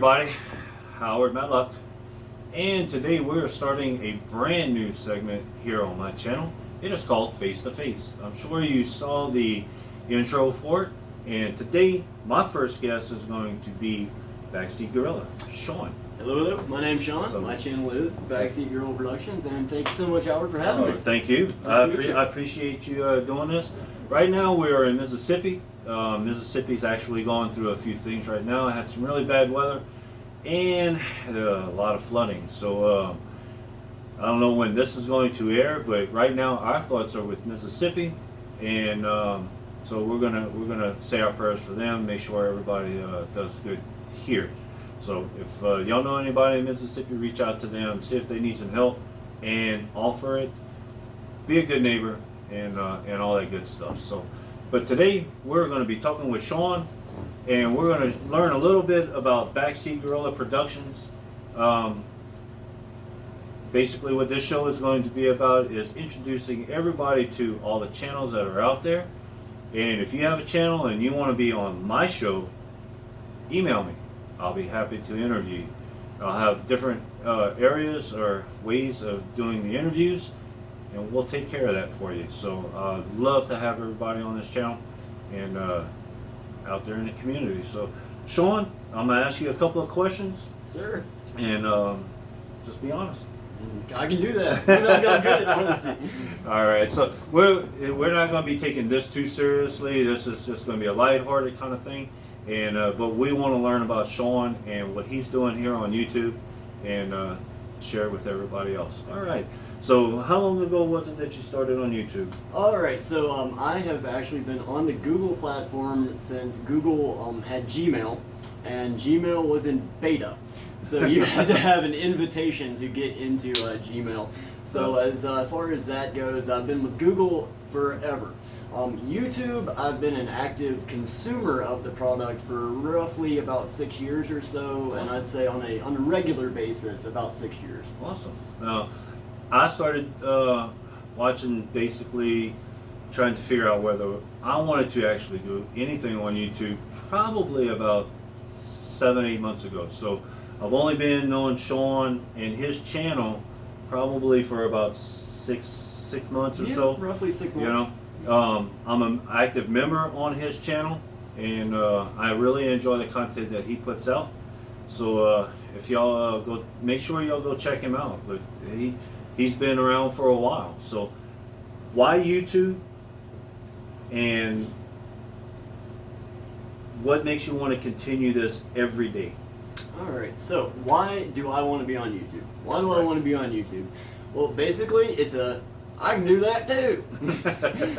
everybody, Howard Matlock, and today we're starting a brand new segment here on my channel. It is called Face to Face. I'm sure you saw the intro for it, and today my first guest is going to be Backseat Gorilla, Sean. Hello, my name's Sean. So, my channel is Backseat Gorilla Productions, and thanks so much, Howard, for having me. Thank you. I appreciate you doing this. Right now we are in Mississippi. Mississippi's actually going through a few things right now. I had some really bad weather and a lot of flooding. So I don't know when this is going to air, but right now our thoughts are with Mississippi, and so we're gonna say our prayers for them. Make sure everybody does good here. So if y'all know anybody in Mississippi, reach out to them, see if they need some help, and offer it. Be a good neighbor, and all that good stuff. So. But today we're going to be talking with Sean, and we're going to learn a little bit about Backseat Gorilla Productions. Basically what this show is going to be about is introducing everybody to all the channels that are out there. And if you have a channel and you want to be on my show, email me. I'll be happy to interview you. I'll have different areas or ways of doing the interviews, and we'll take care of that for you. So I'd love to have everybody on this channel and out there in the community. So Sean, I'm going to ask you a couple of questions. Sir. And just be honest. I can do that. I'm not good at honesty. All right, so we're not going to be taking this too seriously. This is just going to be a lighthearted kind of thing. And but we want to learn about Sean and what he's doing here on YouTube, and share it with everybody else. All right. So how long ago was it that you started on YouTube? All right, so I have actually been on the Google platform since Google had Gmail, and Gmail was in beta. So you had to have an invitation to get into Gmail. So as far as that goes, I've been with Google forever. YouTube, I've been an active consumer of the product for roughly about 6 years or so, and I'd say on a regular basis about 6 years. Awesome. Now, I started watching, basically trying to figure out whether I wanted to actually do anything on YouTube probably about 7-8 months ago. So I've only been knowing Sean and his channel probably for about six months or so. Roughly 6 months. You know, I'm an active member on his channel, and I really enjoy the content that he puts out. So if y'all go, make sure y'all go check him out. But he's been around for a while. So why YouTube, and what makes you want to continue this every day? All right, so why do I want to be on YouTube? Why do I want to be on YouTube? Well, basically, I can do that too.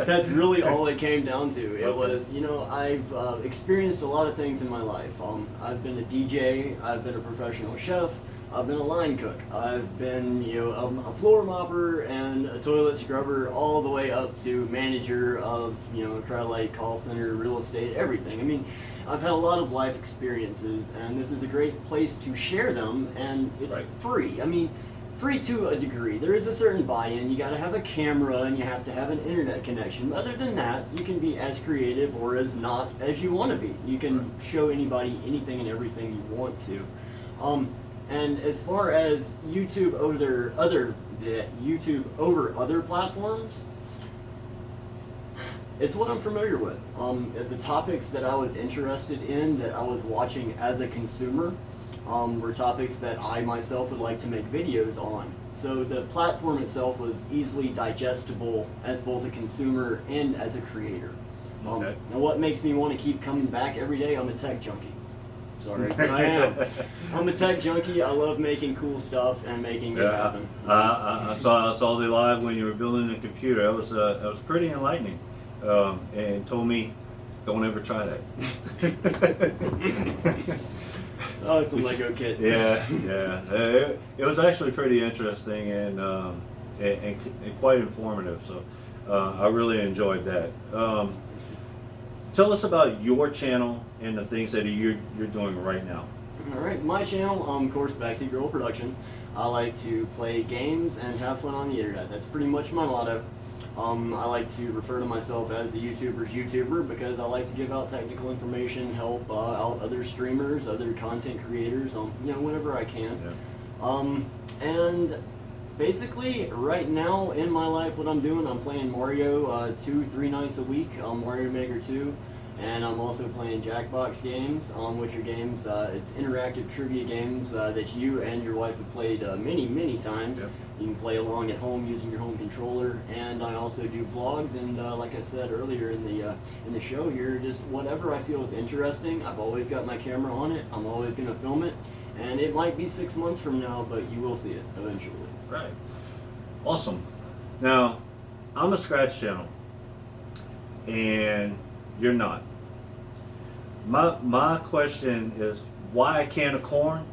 That's really all it came down to. It was, you know, I've experienced a lot of things in my life. I've been a DJ, I've been a professional chef, I've been a line cook, I've been, you know, a floor mopper and a toilet scrubber, all the way up to manager of, you know, a crowd-light call center, real estate, everything. I mean, I've had a lot of life experiences, and this is a great place to share them, and it's free. I mean, free to a degree. There is a certain buy-in. You got to have a camera, and you have to have an internet connection. But other than that, you can be as creative or as not as you want to be. You can show anybody anything and everything you want to. And as far as YouTube over other platforms, it's what I'm familiar with. The topics that I was interested in, that I was watching as a consumer, were topics that I myself would like to make videos on. So the platform itself was easily digestible as both a consumer and as a creator. And what makes me want to keep coming back every day? I'm a tech junkie. Sorry, but I am. I'm a tech junkie. I love making cool stuff and making it happen. I saw the live when you were building the computer. That was pretty enlightening, and told me, don't ever try that. Oh, it's a Lego kit. Yeah. It was actually pretty interesting and quite informative. So I really enjoyed that. Tell us about your channel and the things that you're doing right now. All right, my channel, of course, Backseat Gorilla Productions. I like to play games and have fun on the internet. That's pretty much my motto. I like to refer to myself as the YouTuber's YouTuber because I like to give out technical information, help out other streamers, other content creators, whenever I can. Yeah. And basically, right now in my life, what I'm doing, I'm playing Mario 2-3 nights a week, Mario Maker 2, and I'm also playing Jackbox games, which are games, it's interactive trivia games that you and your wife have played many times. Yep. You can play along at home using your home controller, and I also do vlogs. And like I said earlier in the show here, just whatever I feel is interesting. I've always got my camera on it. I'm always going to film it, and it might be 6 months from now, but you will see it eventually. Right. Awesome. Now, I'm a scratch channel, and you're not. My question is, why a can of corn?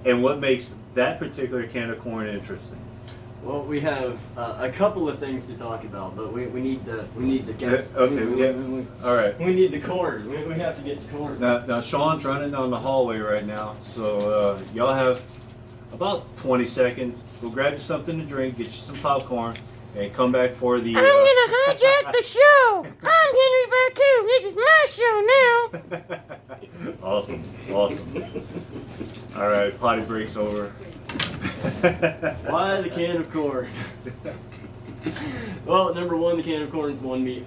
And what makes that particular can of corn interesting? Well, we have a couple of things to talk about, but we need the guest. Okay. All right. We need the corn. We have to get the corn. Now Sean's running down the hallway right now, so y'all have about 20 seconds. Go grab you something to drink, get you some popcorn, and come back for the. I'm gonna hijack the show. I'm Henry Vacuum. This is my show now. Awesome. All right, potty break's over. Why the can of corn? Well, number one, the can of corn's won me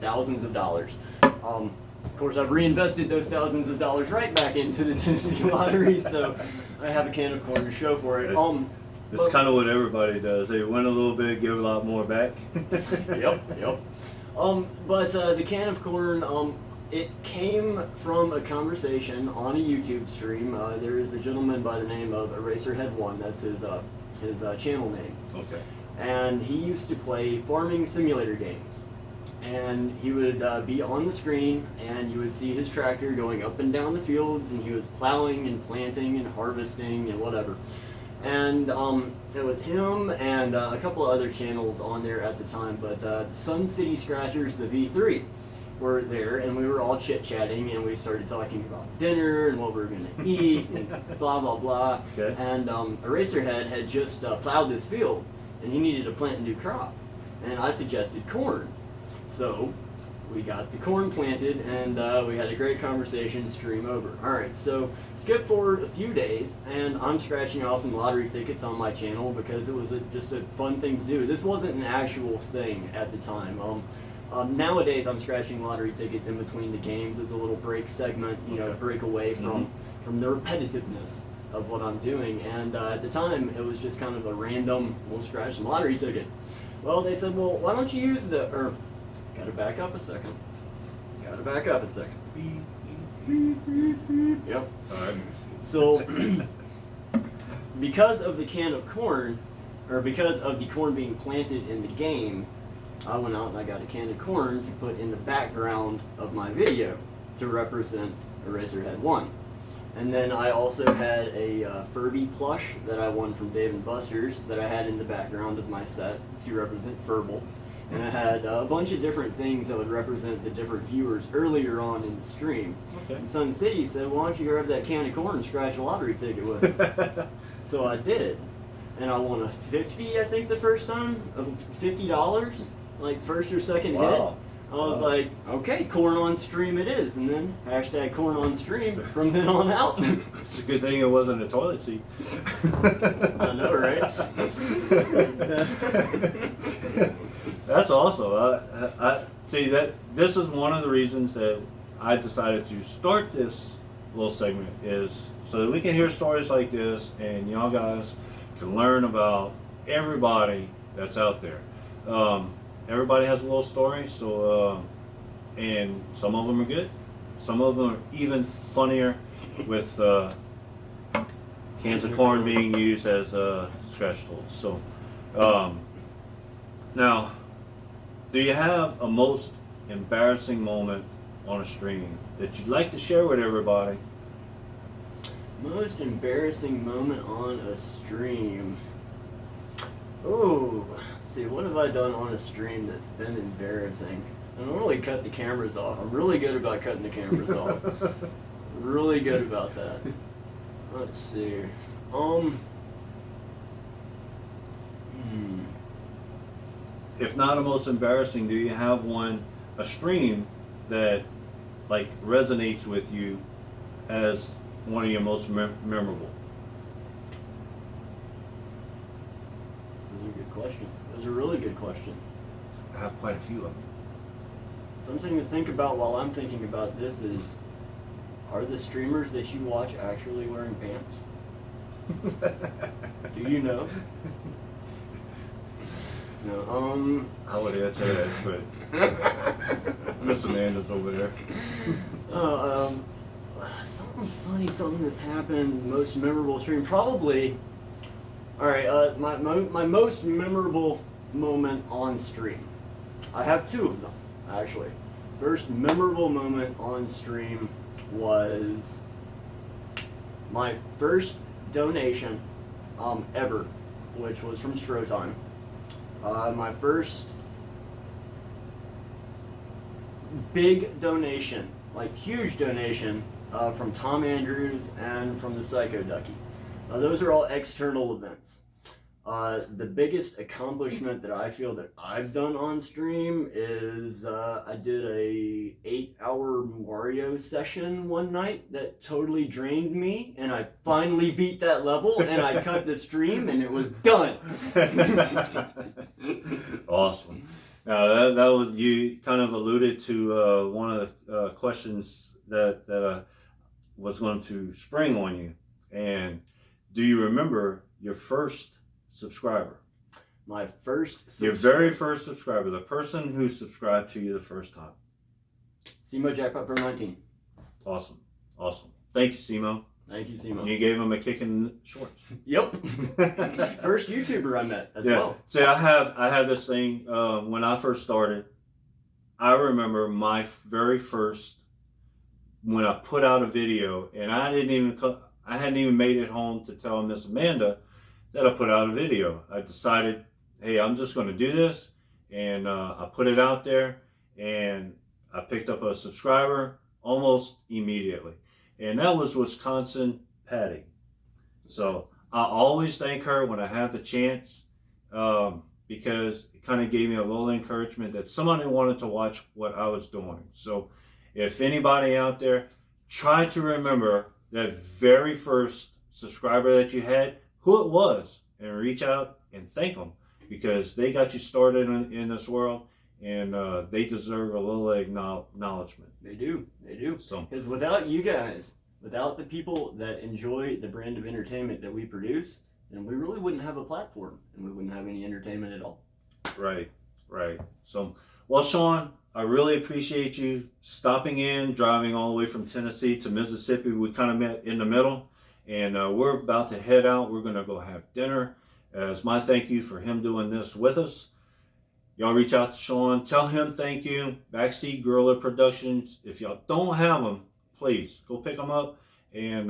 thousands of dollars. Of course, I've reinvested those thousands of dollars right back into the Tennessee lottery, so I have a can of corn to show for it. It's kind of what everybody does. They win a little bit, give a lot more back. Yep. But the can of corn, it came from a conversation on a YouTube stream. There is a gentleman by the name of Eraserhead1. That's his channel name. Okay. And he used to play farming simulator games. And he would be on the screen, and you would see his tractor going up and down the fields, and he was plowing and planting and harvesting and whatever. And it was him and a couple of other channels on there at the time, but the Sun City Scratchers, the V3, were there, and we were all chit-chatting, and we started talking about dinner and what we were going to eat and blah, blah, blah. Okay. And Eraserhead had just plowed this field, and he needed to plant a new crop. And I suggested corn. So we got the corn planted, and we had a great conversation, stream over. Alright, so skip forward a few days, and I'm scratching off some lottery tickets on my channel because it was just a fun thing to do. This wasn't an actual thing at the time. Nowadays I'm scratching lottery tickets in between the games as a little break segment, to break away from the repetitiveness of what I'm doing. And at the time it was just kind of a random, we'll scratch some lottery tickets. Well, they said, well, why don't you use gotta back up a second. Yep. Alright. So, because of the can of corn, or because of the corn being planted in the game, I went out and I got a can of corn to put in the background of my video to represent Eraserhead1. And then I also had a Furby plush that I won from Dave & Buster's that I had in the background of my set to represent Furble. And I had a bunch of different things that would represent the different viewers earlier on in the stream. Okay. And Sun City said, why don't you grab that can of corn and scratch a lottery ticket with it? So I did. And I won a 50, I think the first time, of $50, like first or second hit. Wow. I was like, okay, corn on stream it is. And then hashtag corn on stream from then on out. It's a good thing it wasn't a toilet seat. I know, right? That's awesome. I see that this is one of the reasons that I decided to start this little segment, is so that we can hear stories like this and y'all guys can learn about everybody that's out there. Everybody has a little story, so and some of them are good, some of them are even funnier, with cans of corn being used as scratch tools. So now, do you have a most embarrassing moment on a stream that you'd like to share with everybody? Most embarrassing moment on a stream. Oh, let's see, what have I done on a stream that's been embarrassing? I don't really cut the cameras off. I'm really good about cutting the cameras off. Really good about that. Let's see. if not the most embarrassing, do you have a stream that like resonates with you as one of your most memorable? Those are good questions. Those are really good questions. I have quite a few of them. Something to think about while I'm thinking about this is, are the streamers that you watch actually wearing pants? Do you know? No, I would answer that, but Miss Amanda's over there. Something funny, something that's happened, most memorable stream, probably. All right, my most memorable moment on stream. I have two of them, actually. First memorable moment on stream was my first donation ever, which was from Strotime. My first big donation, like huge donation, from Tom Andrews and from the Psycho Ducky. Those are all external events. The biggest accomplishment that I feel that I've done on stream is I did a 8-hour Mario session one night that totally drained me, and I finally beat that level, and I cut the stream, and it was done. Awesome. Now that was, you kind of alluded to one of the questions that was going to spring on you, and do you remember your first subscriber? My first Your very first subscriber, the person who subscribed to you the first time. Simo Jackpot Pro 19. Awesome. Thank you, Simo. Thank you, Simo. You gave him a kick in the shorts. Yep. First YouTuber I met as well. See, I have this thing. When I first started, I remember my very first, when I put out a video, and I hadn't even made it home to tell Miss Amanda that I put out a video. I decided, hey, I'm just going to do this, and I put it out there, and I picked up a subscriber almost immediately, and that was Wisconsin Patty. So I always thank her when I have the chance, because it kind of gave me a little encouragement that somebody wanted to watch what I was doing. So if anybody out there, try to remember that very first subscriber that you had, who it was, and reach out and thank them, because they got you started in this world, and they deserve a little acknowledgement. They do. So, because without you guys, without the people that enjoy the brand of entertainment that we produce, then we really wouldn't have a platform, and we wouldn't have any entertainment at all. Right. So, well, Sean, I really appreciate you stopping in, driving all the way from Tennessee to Mississippi. We kind of met in the middle, and we're about to head out. We're going to go have dinner as my thank you for him doing this with us. Y'all reach out to Sean. Tell him thank you. Backseat Gorilla Productions. If y'all don't have them, please go pick them up and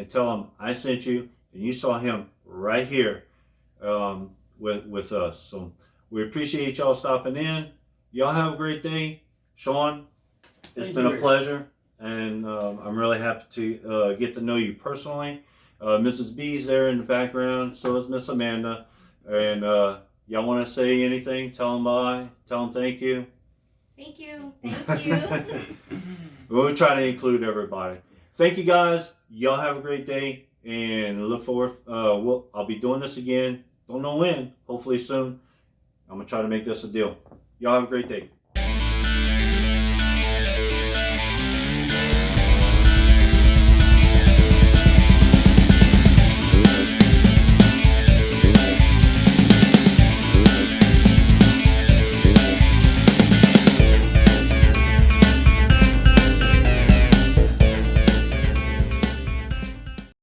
tell him I sent you, and you saw him right here with us. So we appreciate y'all stopping in. Y'all have a great day. Sean, it's been a pleasure, and I'm really happy to get to know you personally. Mrs. B's there in the background, so is Miss Amanda. And y'all want to say anything? Tell them bye. Tell them thank you. Thank you. Thank you. We'll try to include everybody. Thank you, guys. Y'all have a great day, and look forward. I'll be doing this again. Don't know when. Hopefully soon. I'm gonna try to make this a deal. Y'all have a great day.